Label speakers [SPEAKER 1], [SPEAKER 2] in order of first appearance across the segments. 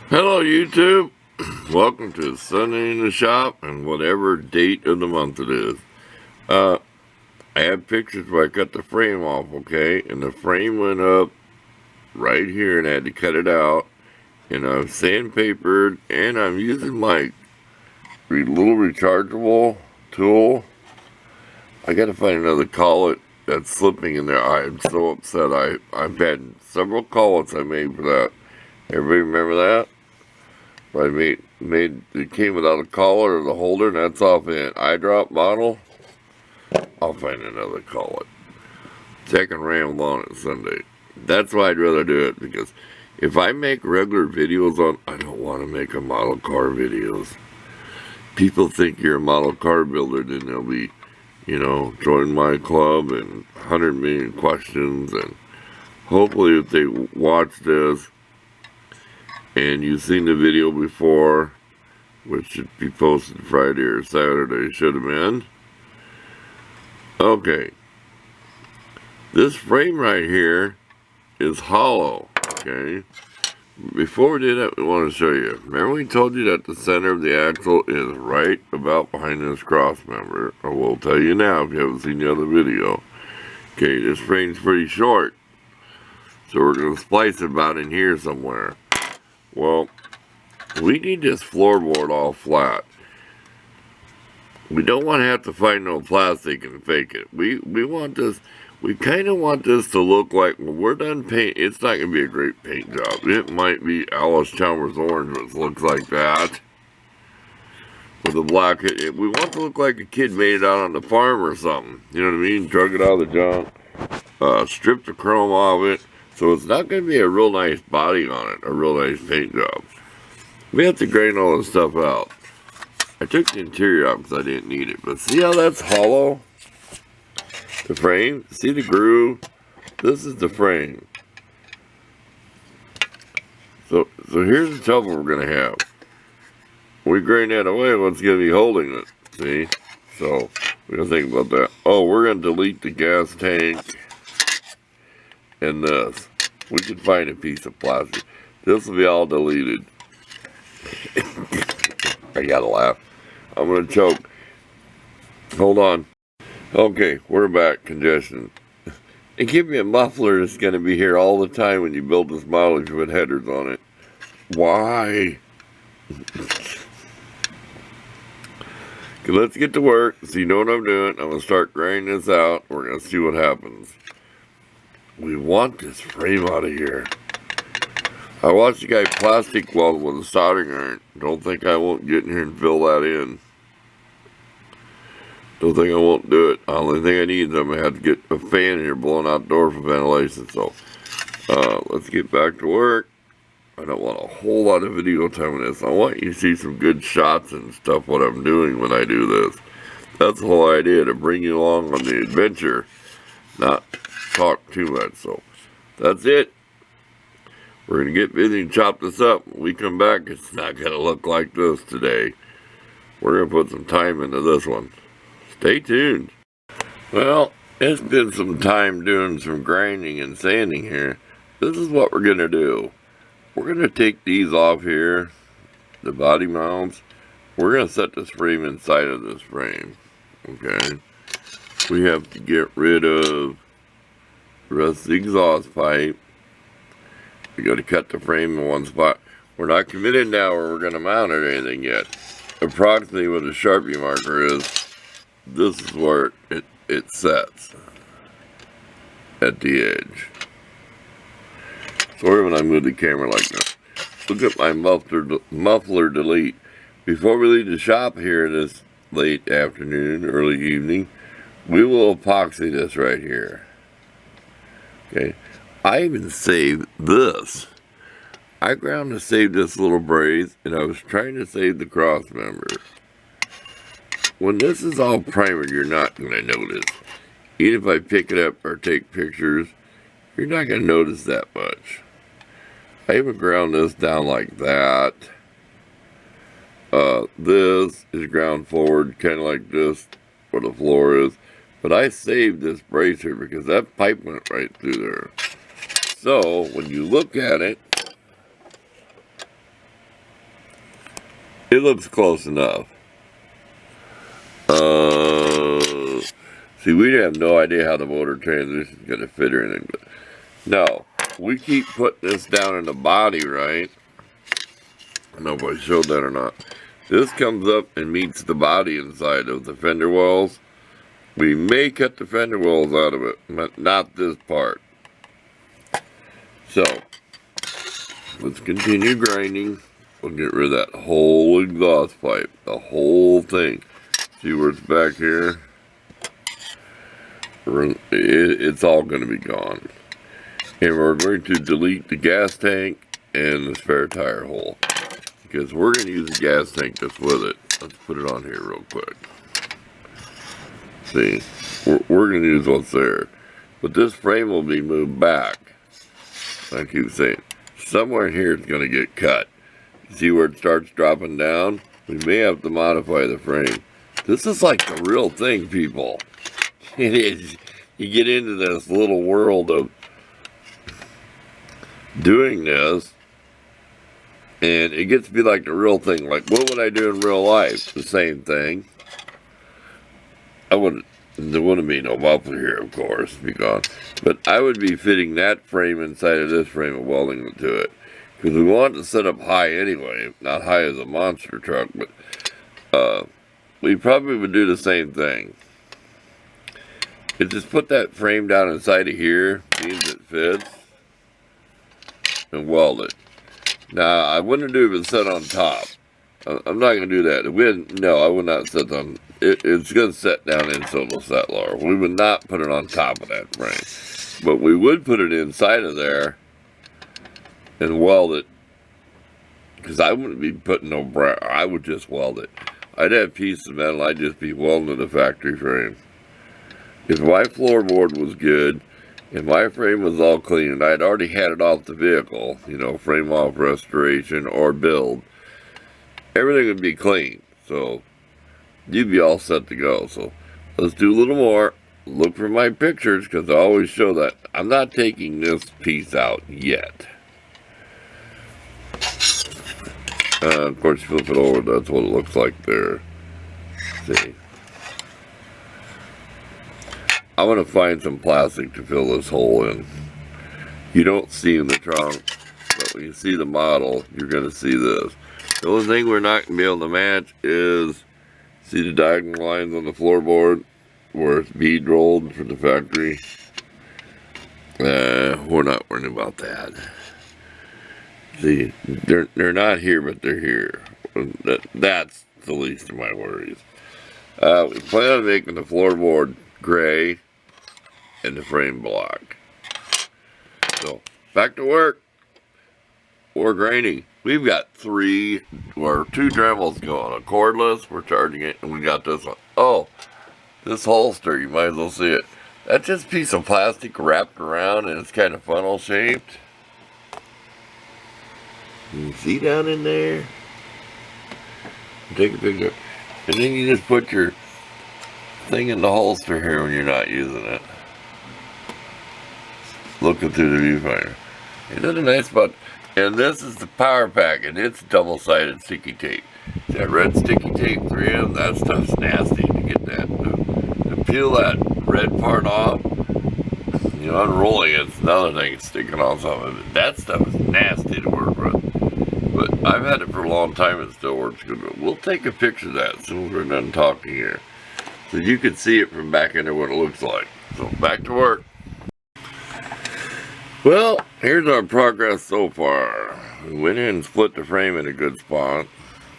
[SPEAKER 1] Hello YouTube, welcome to Sunday in the Shop and whatever date of the month it is. I have pictures where I cut the frame off, okay, and the frame went up right here and I had to cut it out, and I've sandpapered, and I'm using my little rechargeable tool. I gotta find another collet that's slipping in there. I'm so upset. I've had several collets I made for that. Everybody remember that? I made it came without a collar or the holder, and that's off an eye drop bottle. I'll find another collet. Second ramble on it Sunday. That's why I'd rather do it, because if I make regular videos on, I don't want to make a model car videos. People think you're a model car builder, then they'll be, join my club and 100 million questions, and hopefully if they watch this and you've seen the video before, which should be posted Friday or Saturday, should have been. Okay. This frame right here is hollow, okay? Before we do that, we want to show you. Remember we told you that the center of the axle is right about behind this cross member? I will tell you now if you haven't seen the other video. Okay, this frame's pretty short, so we're going to splice it about in here somewhere. Well, we need this floorboard all flat. We don't want to have to find no plastic and fake it. We want this, we kind of want this to look like, when we're done paint, it's not going to be a great paint job. It might be Alice Chalmers Orange, which looks like that. With the black, we want it to look like a kid made it out on the farm or something. You know what I mean? Drug it out of the junk, stripped the chrome off it. So it's not going to be a real nice body on it, a real nice paint job. We have to grind all this stuff out. I took the interior out because I didn't need it. But see how that's hollow? The frame? See the groove? This is the frame. So here's the trouble we're going to have. We grind that away, what's going to be holding it? See? So we got to think about that. Oh, we're going to delete the gas tank. And this. We could find a piece of plastic. This will be all deleted. I gotta laugh. I'm gonna choke. Hold on. Okay, we're back. Congestion. And give me a muffler that's gonna be here all the time when you build this mileage with headers on it. Why? Okay, let's get to work so you know what I'm doing. I'm gonna start grinding this out. We're gonna see what happens. We want this frame out of here. I watched the guy plastic weld with a soldering iron. Don't think I won't get in here and fill that in. Don't think I won't do it. The only thing I need is I'm going to have to get a fan here blowing out the door for ventilation. So, let's get back to work. I don't want a whole lot of video time on this. I want you to see some good shots and stuff what I'm doing when I do this. That's the whole idea, to bring you along on the adventure. Not talk too much. So that's it. We're going to get busy and chop this up. When we come back, it's not going to look like this today. We're going to put some time into this one. Stay tuned. Well, it's been some time doing some grinding and sanding here. This is what we're going to do. We're going to take these off here, the body mounts. We're going to set this frame inside of this frame. Okay. We have to get rid of the rest of the exhaust pipe. We got to cut the frame in one spot. We're not committed now where we're going to mount it or anything yet. Approximately where the Sharpie marker is, this is where it sets at the edge. Sorry when I move the camera like that. Look at my muffler delete. Before we leave the shop here this late afternoon, early evening, we will epoxy this right here. Okay. I even saved this. I ground to save this little brace, and I was trying to save the cross member. When this is all primered, you're not going to notice. Even if I pick it up or take pictures, you're not going to notice that much. I even ground this down like that. This is ground forward, kind of like this, where the floor is. But I saved this bracer because that pipe went right through there. So, when you look at it, It looks close enough. See, we have no idea how the motor transition is going to fit or anything. But no, we keep putting this down in the body, right? I don't know if I showed that or not. This comes up and meets the body inside of the fender wells. We may cut the fender wells out of it, but not this part. So, let's continue grinding. We'll get rid of that whole exhaust pipe, the whole thing. See where it's back here? It's all going to be gone. And we're going to delete the gas tank and the spare tire hole, because we're going to use the gas tank that's with it. Let's put it on here real quick. See, we're going to use what's there. But this frame will be moved back. I keep saying, somewhere here it's going to get cut. See where it starts dropping down? We may have to modify the frame. This is like the real thing, people. It is. You get into this little world of doing this, and it gets to be like the real thing. Like, what would I do in real life? The same thing. There wouldn't be no muffler here, of course, be gone. But I would be fitting that frame inside of this frame and welding it to it. Because we want to set up high anyway. Not high as a monster truck, but we probably would do the same thing. It just put that frame down inside of here, means it fits, and weld it. Now, I wouldn't do it set on top. I'm not going to do that. No, I would not set on. It's going to set down in, so it'll set lower. We would not put it on top of that frame. But we would put it inside of there and weld it. Because I wouldn't be putting no brass. I would just weld it. I'd have pieces of metal. I'd just be welding the factory frame. If my floorboard was good, and my frame was all clean, and I'd already had it off the vehicle, you know, frame off restoration or build, everything would be clean. So, you'd be all set to go. So, let's do a little more. Look for my pictures, because I always show that. I'm not taking this piece out yet. Of course, you flip it over, that's what it looks like there. See? I want to find some plastic to fill this hole in. You don't see in the trunk, but when you see the model, you're going to see this. The only thing we're not going to be able to match is, see the diagonal lines on the floorboard where it's bead rolled for the factory? We're not worrying about that. See, they're not here, but they're here. That's the least of my worries. We plan on making the floorboard gray and the frame black. So, back to work. We're grinding. We've got two Dremels going. A cordless, we're charging it, and we got this one. Oh, this holster, you might as well see it. That's just a piece of plastic wrapped around, and it's kind of funnel shaped. Can you see down in there? Take a picture. And then you just put your thing in the holster here when you're not using it. Looking through the viewfinder. Isn't that a nice spot? And this is the power pack, and it's double-sided sticky tape. That red sticky tape 3M, that stuff's nasty to get that. To peel that red part off, you know, unrolling it's another thing sticking off some of it. That stuff is nasty to work with. But I've had it for a long time and it still works good. But we'll take a picture of that as soon as we're done talking here, so you can see it from back in there what it looks like. So back to work. Well, here's our progress so far. We went in and split the frame in a good spot.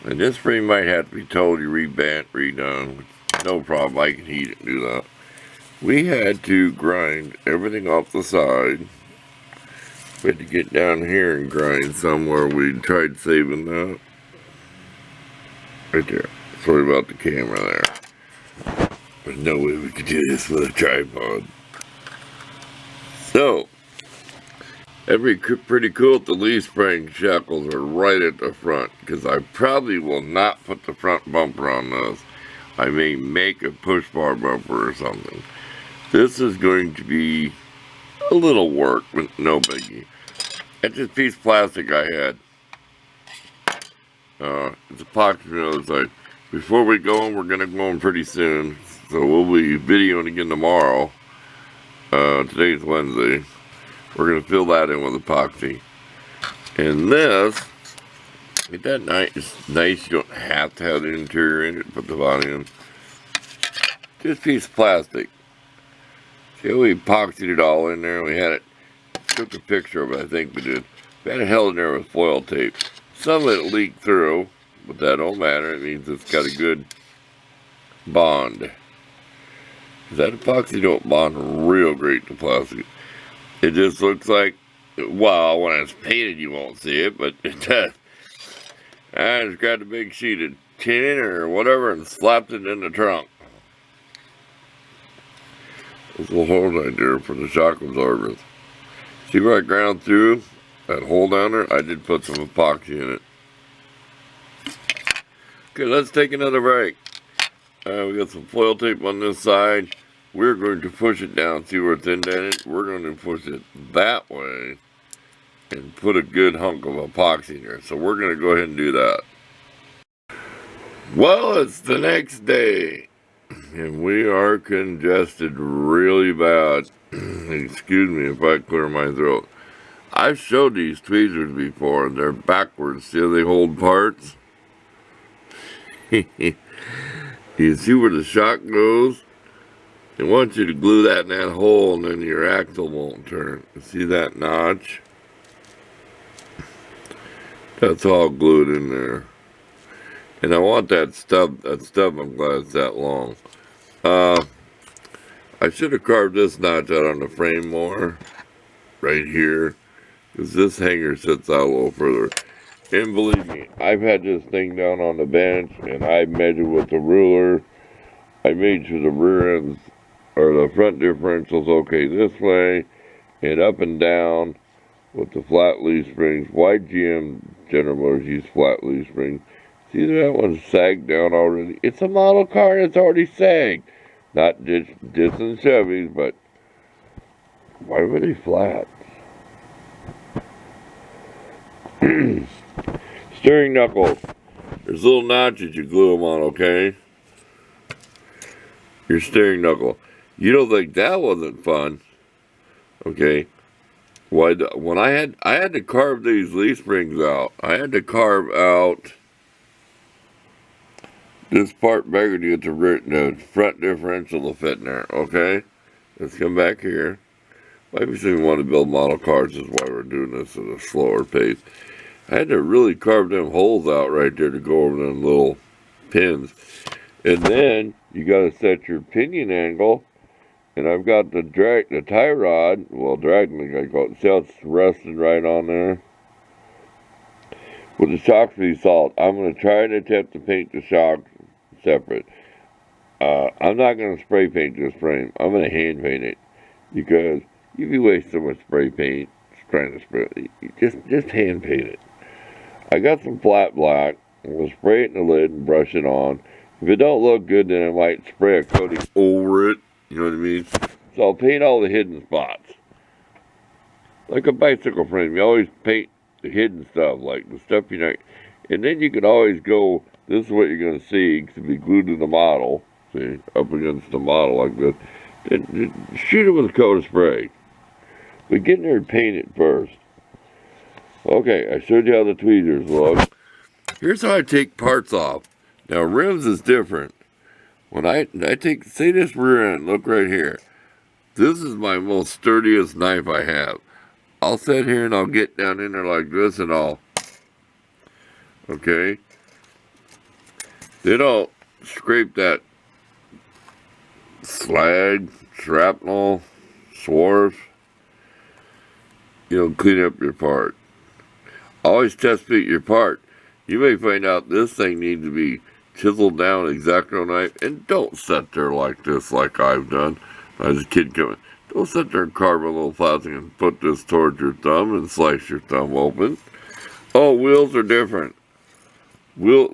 [SPEAKER 1] And this frame might have to be totally rebent, redone. No problem, I can heat it and do that. We had to grind everything off the side. We had to get down here and grind somewhere. We tried saving that. Right there. Sorry about the camera there. There's no way we could do this with a tripod. So, pretty cool if the leaf spring shackles are right at the front, because I probably will not put the front bumper on this. I may make a push bar bumper or something. This is going to be a little work, but no biggie. That's just a piece of plastic I had. It's epoxy on the other side. Before we go in, we're going to go in pretty soon. So we'll be videoing again tomorrow. Today's Wednesday. We're going to fill that in with epoxy. And this, ain't that nice? Nice, you don't have to have the interior in it. Put the body in. Just a piece of plastic. See how we epoxied it all in there? We had it, took a picture of it, I think we did. We had it held in there with foil tape. Some of it leaked through, but that don't matter. It means it's got a good bond. That epoxy don't bond real great to plastic. It just looks like, well, when it's painted you won't see it, but it does. I just grabbed a big sheet of tin or whatever and slapped it in the trunk. This little hole right there for the shock absorbers. See where I ground through that hole down there? I did put some epoxy in it. Okay, let's take another break. We got some foil tape on this side. We're going to push it down, see where it's indented. We're going to push it that way and put a good hunk of epoxy in there. So we're going to go ahead and do that. Well, it's the next day. And we are congested really bad. Excuse me if I clear my throat. I've showed these tweezers before, and they're backwards. See how they hold parts? You see where the shock goes? They want you to glue that in that hole, and then your axle won't turn. See that notch? That's all glued in there. And I want that stub. I'm glad it's that long. I should have carved this notch out on the frame more. Right here. Because this hanger sits out a little further. And believe me, I've had this thing down on the bench. And I measured with the ruler. I made sure the rear ends, or the front differential's okay this way. And up and down with the flat leaf springs. Wide GM General Motors use flat leaf springs. See that one's sagged down already? It's a model car and it's already sagged. Not just in Chevys, but why were they flat? Steering knuckles. There's little notches you glue them on, okay? Your steering knuckle. You don't think that wasn't fun, okay? Why? When I had to carve these leaf springs out. I had to carve out this part bigger to get the front differential to fit in there, okay? Let's come back here. Maybe we want to build model cars, is why we're doing this at a slower pace. I had to really carve them holes out right there to go over them little pins. And then you got to set your pinion angle. And I've got the tie rod, well, drag link I call it. See how it's rested right on there? With the shocks be salt, I'm going to try and attempt to paint the shocks separate. I'm not going to spray paint this frame. I'm going to hand paint it. Because if you waste so much spray paint trying to spray it, just hand paint it. I got some flat black. I'm going to spray it in the lid and brush it on. If it don't look good, then I might spray a coating over it. You know what I mean? So I'll paint all the hidden spots. Like a bicycle frame, you always paint the hidden stuff, like the stuff you know. And then you can always go, this is what you're going to see, to be glued to the model. See, up against the model like this. Then shoot it with a coat of spray. But get in there and paint it first. Okay, I showed you how the tweezers look. Here's how I take parts off. Now, rims is different. When I take, say this rear end, look right here. This is my most sturdiest knife I have. I'll sit here and I'll get down in there like this and I'll, okay? Then I'll scrape that slag, shrapnel, swarf, clean up your part. Always test fit your part. You may find out this thing needs to be chiseled down X-Acto knife, and don't sit there like this like I've done. I was a kid coming. Don't sit there and carve a little plastic and put this towards your thumb and slice your thumb open. Oh, wheels are different.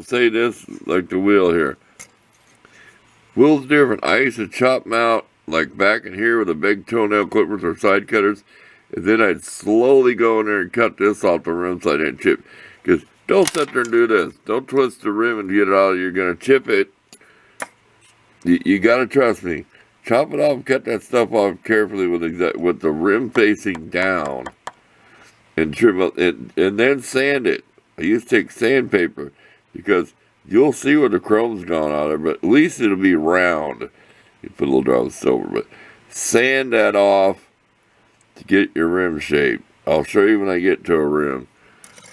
[SPEAKER 1] Say this like the wheel here. Wheels different. I used to chop them out like back in here with a big toenail clippers or side cutters, and then I'd slowly go in there and cut this off the rim so I didn't chip. Because Don't sit there and do this. Don't twist the rim and get it out. You're going to chip it. You got to trust me. Chop it off, cut that stuff off carefully with the rim facing down. And trim it, and then sand it. I used to take sandpaper because you'll see where the chrome's gone out of it, but at least it'll be round. You put a little drop of silver, but sand that off to get your rim shape. I'll show you when I get to a rim.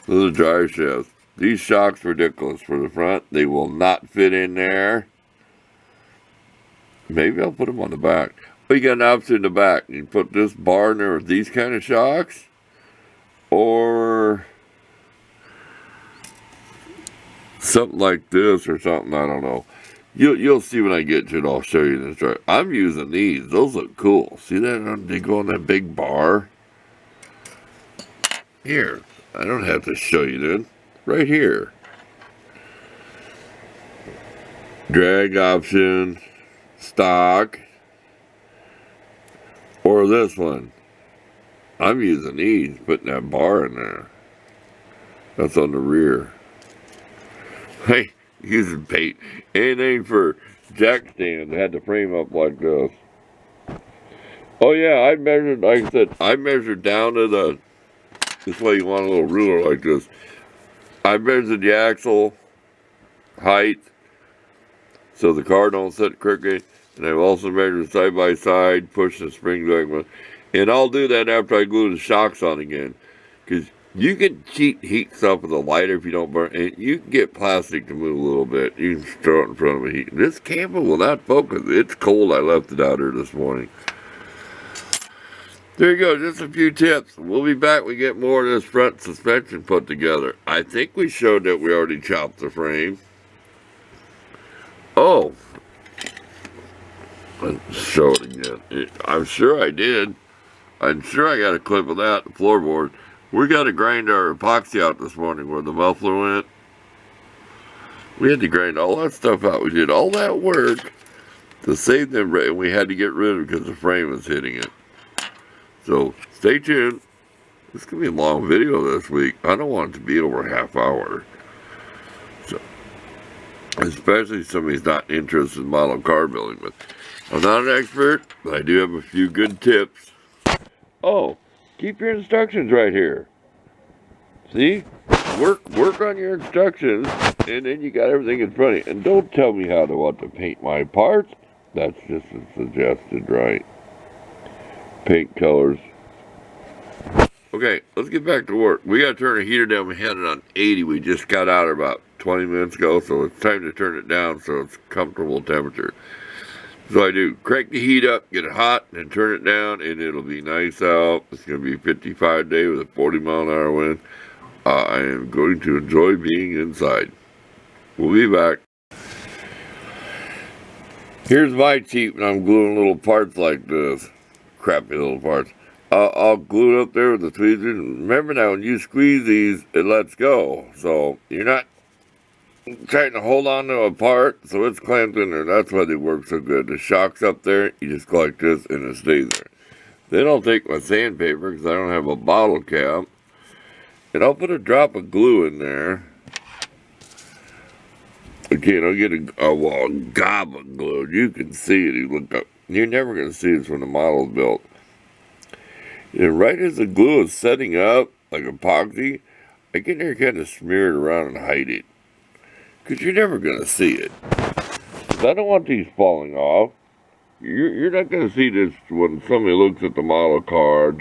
[SPEAKER 1] Those are dryer shafts. These shocks are ridiculous for the front. They will not fit in there. Maybe I'll put them on the back. But you got an option in the back. You can put this bar in there with these kind of shocks. Or something like this or something, I don't know. You'll see when I get to it, I'll show you this. Right. I'm using these. Those look cool. See that? They go on that big bar. Here. I don't have to show you this. Right here. Drag option. Stock. Or this one. I'm using these, putting that bar in there. That's on the rear. Hey, using paint. Anything for jack stands. I had the frame up like this. Oh yeah, I measured, like I said, I measured down to the, this way you want a little ruler like this. I measured the axle height so the car don't sit crooked. And I've also measured side by side, push the spring back. And I'll do that after I glue the shocks on again. Because you can heat stuff with a lighter if you don't burn. And you can get plastic to move a little bit. You can throw it in front of a heat. This camera will not focus. It's cold. I left it out here this morning. There you go. Just a few tips. We'll be back. We get more of this front suspension put together. I think we showed that we already chopped the frame. Oh. Let's show it again. I'm sure I did. I'm sure I got a clip of that, the floorboard. We got to grind our epoxy out this morning where the muffler went. We had to grind all that stuff out. We did all that work to save them, and we had to get rid of it because the frame was hitting it. So, stay tuned. This is going to be a long video this week. I don't want it to be over a half hour. So, especially if somebody's not interested in model car building. But I'm not an expert, but I do have a few good tips. Oh, keep your instructions right here. See? Work on your instructions, and then you got everything in front of you. And don't tell me how to paint my parts. That's just suggested, right? Paint colors. Okay, let's get back to work. We got to turn the heater down. We had it on 80. We just got out about 20 minutes ago, so it's time to turn it down so it's comfortable temperature. So I do, crank the heat up, get it hot, and turn it down, and it'll be nice out. It's going to be 55 day with a 40-mile-an-hour wind. I am going to enjoy being inside. We'll be back. Here's my cheap, and I'm gluing little parts like this. Crappy little parts. I'll glue it up there with the tweezers. Remember now, when you squeeze these, it lets go. So you're not trying to hold on to a part, so it's clamped in there. That's why they work so good. The shock's up there, you just go like this, and it stays there. Then I'll take my sandpaper, because I don't have a bottle cap, and I'll put a drop of glue in there. Okay, and I'll get a gob of glue. You can see it. You look up. You're never going to see this when the model's built. And right as the glue is setting up, like epoxy, I get in there and kind of smear it around and hide it. Because you're never going to see it. Because I don't want these falling off. You're not going to see this when somebody looks at the model car.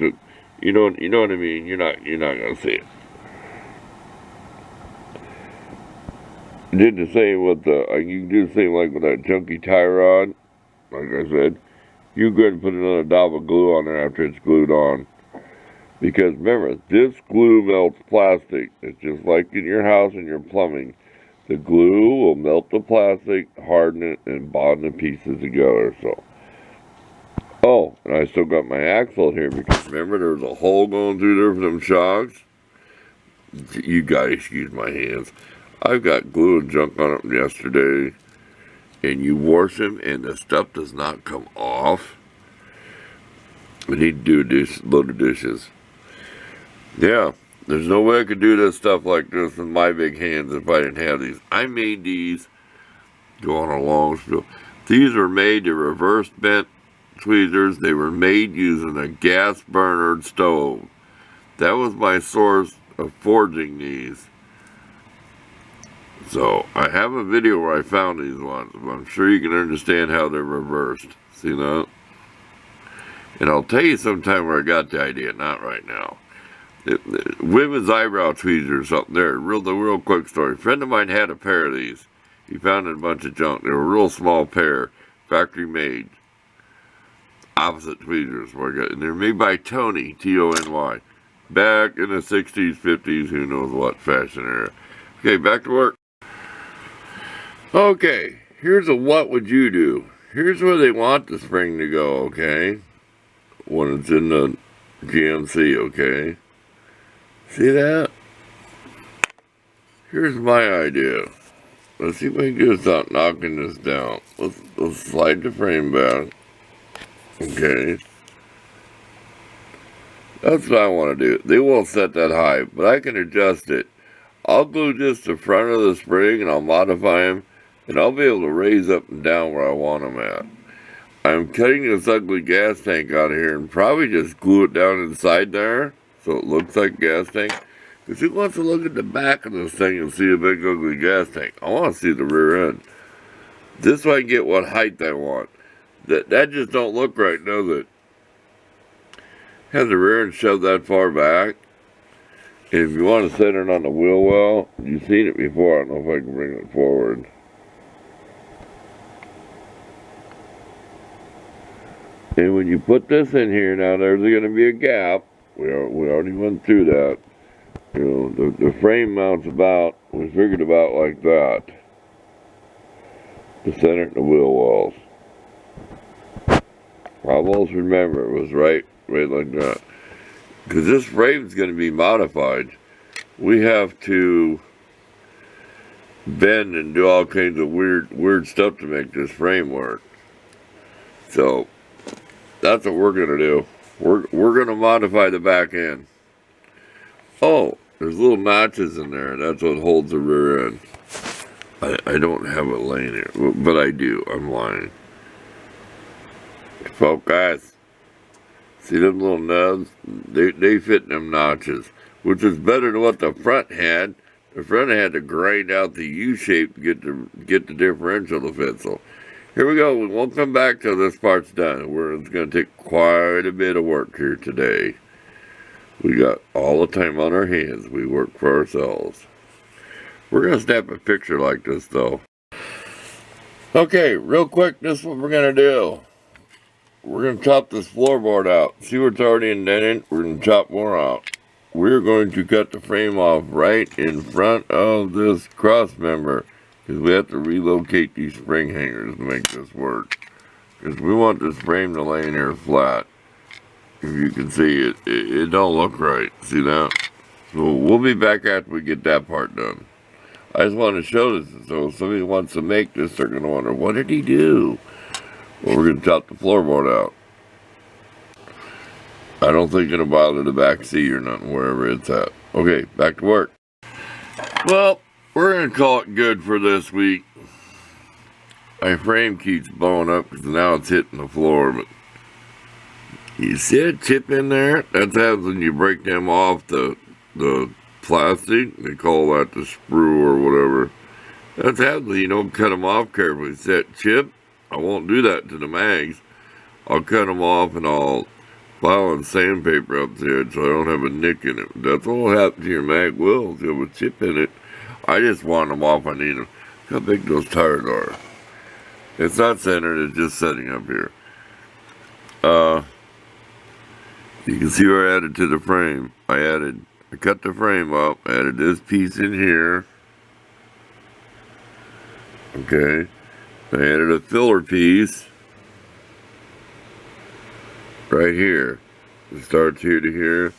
[SPEAKER 1] You know what I mean? You're not going to see it. Did the same with you can do the same like with that junky tie rod. Like I said, you go ahead and put another dab of glue on there after it's glued on. Because remember, this glue melts plastic. It's just like in your house and your plumbing. The glue will melt the plastic, harden it, and bond the pieces together. So, oh, and I still got my axle here because remember there was a hole going through there for them shocks. You gotta excuse my hands. I've got glue and junk on them yesterday, and you wash them, and the stuff does not come off. We need to do a load of dishes. Yeah, There's no way I could do this stuff like this with my big hands if I didn't have these. I made these, go on a long spiel. These were made to reverse bent tweezers. They were made using a gas burner stove. That was my source of forging these. So, I have a video where I found these ones, but I'm sure you can understand how they're reversed. See that? And I'll tell you sometime where I got the idea, not right now. Women's eyebrow tweezers up there. The real quick story. A friend of mine had a pair of these. He found a bunch of junk. They were a real small pair, factory made. Opposite tweezers. And they're made by Tony, T-O-N-Y. Back in the 60s, 50s, who knows what fashion era. Okay, back to work. Okay, here's a what would you do. Here's where they want the spring to go, okay? When it's in the GMC, okay? See that? Here's my idea. Let's see if we can do without knocking this down. Let's slide the frame back. Okay. That's what I want to do. They won't set that high, but I can adjust it. I'll glue just the front of the spring and I'll modify them. And I'll be able to raise up and down where I want them at. I'm cutting this ugly gas tank out of here and probably just glue it down inside there so it looks like a gas tank. Because who wants to look at the back of this thing and see a big ugly gas tank? I want to see the rear end. This way I can get what height I want. That just don't look right, does it? Have the rear end shoved that far back. And if you want to center it on the wheel well, you've seen it before. I don't know if I can bring it forward. And when you put this in here, now there's going to be a gap. We already went through that. You know, the frame mounts about, we figured about like that. To center it in the wheel wells. I almost remember it was right like that. Because this frame's going to be modified. We have to bend and do all kinds of weird stuff to make this frame work. So that's what we're going to do. We're going to modify the back end. Oh, there's little notches in there. That's what holds the rear end. I don't have it laying here, but I do. I'm lying. Focus. See them little nubs? They fit in them notches, which is better than what the front had. The front had to grind out the U shape to get the differential to fit. So here we go. We won't come back till this part's done. It's going to take quite a bit of work here today. We got all the time on our hands. We work for ourselves. We're going to snap a picture like this, though. Okay, real quick, this is what we're going to do. We're going to chop this floorboard out. See where it's already indented? We're going to chop more out. We're going to cut the frame off right in front of this cross member. Because we have to relocate these spring hangers to make this work. Because we want this frame to lay in here flat. If you can see it, it don't look right. See that? So we'll be back after we get that part done. I just want to show this, so if somebody wants to make this, they're going to wonder, what did he do? Well, we're going to chop the floorboard out. I don't think it'll bother the back seat or nothing, wherever it's at. Okay, back to work. Well, we're going to call it good for this week. My frame keeps blowing up because now it's hitting the floor, but you see a chip in there? That's happens when you break them off the plastic. They call that the sprue or whatever. That's happens when you don't cut them off carefully. See that chip? I won't do that to the mags. I'll cut them off and I'll file and sandpaper up the edge so I don't have a nick in it. That's what will happen to your mag wheels. You have a chip in it. I just want them off. I need them. Look how big those tires are. It's not centered. It's just setting up here. You can see where I added to the frame. I cut the frame up, added this piece in here. Okay. I added a filler piece right here. It starts here to here.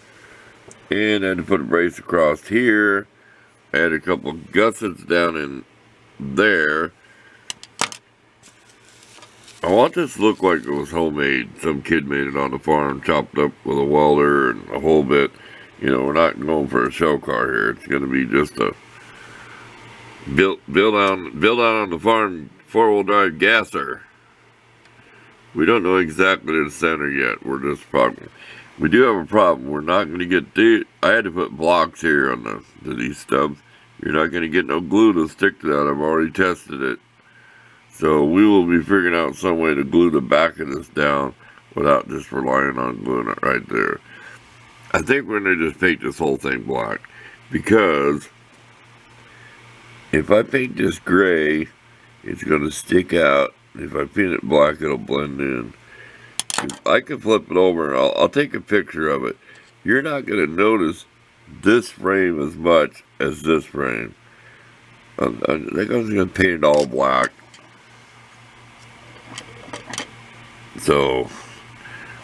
[SPEAKER 1] And I had to put a brace across here. I had a couple gussets down in there. I want this to look like it was homemade. Some kid made it on the farm, chopped up with a welder and a whole bit. You know, we're not going for a show car here. It's going to be just a built out on the farm 4-wheel drive gasser. We don't know exactly the center yet. We're just talking. We do have a problem. We're not going to get I had to put blocks here on these stubs. You're not going to get no glue to stick to that. I've already tested it. So we will be figuring out some way to glue the back of this down without just relying on gluing it right there. I think we're going to just paint this whole thing black, because if I paint this gray, it's going to stick out. If I paint it black, it'll blend in. I can flip it over and I'll take a picture of it. You're not going to notice this frame as much as this frame. I think I was going to paint it all black. So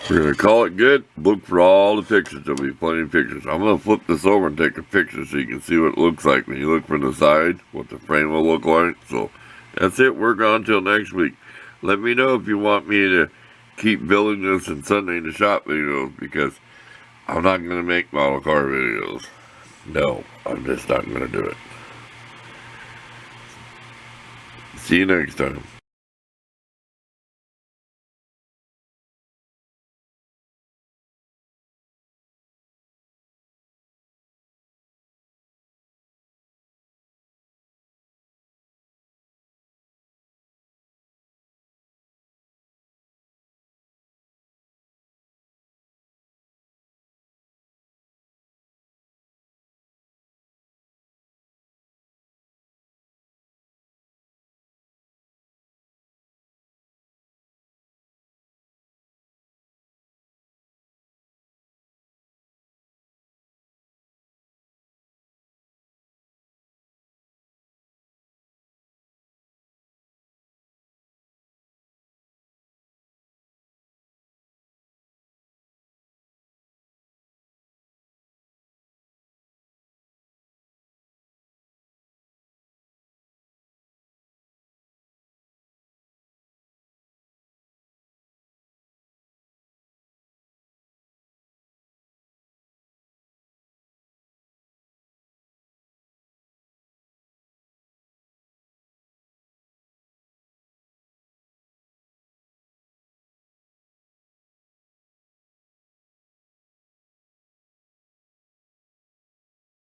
[SPEAKER 1] we're going to call it good. Look for all the pictures. There'll be plenty of pictures. I'm going to flip this over and take a picture so you can see what it looks like when you look from the side, what the frame will look like. So that's it. We're gone until next week. Let me know if you want me to keep building this in Sunday in the Shop videos, because I'm not going to make model car videos. No, I'm just not going to do it. See you next time.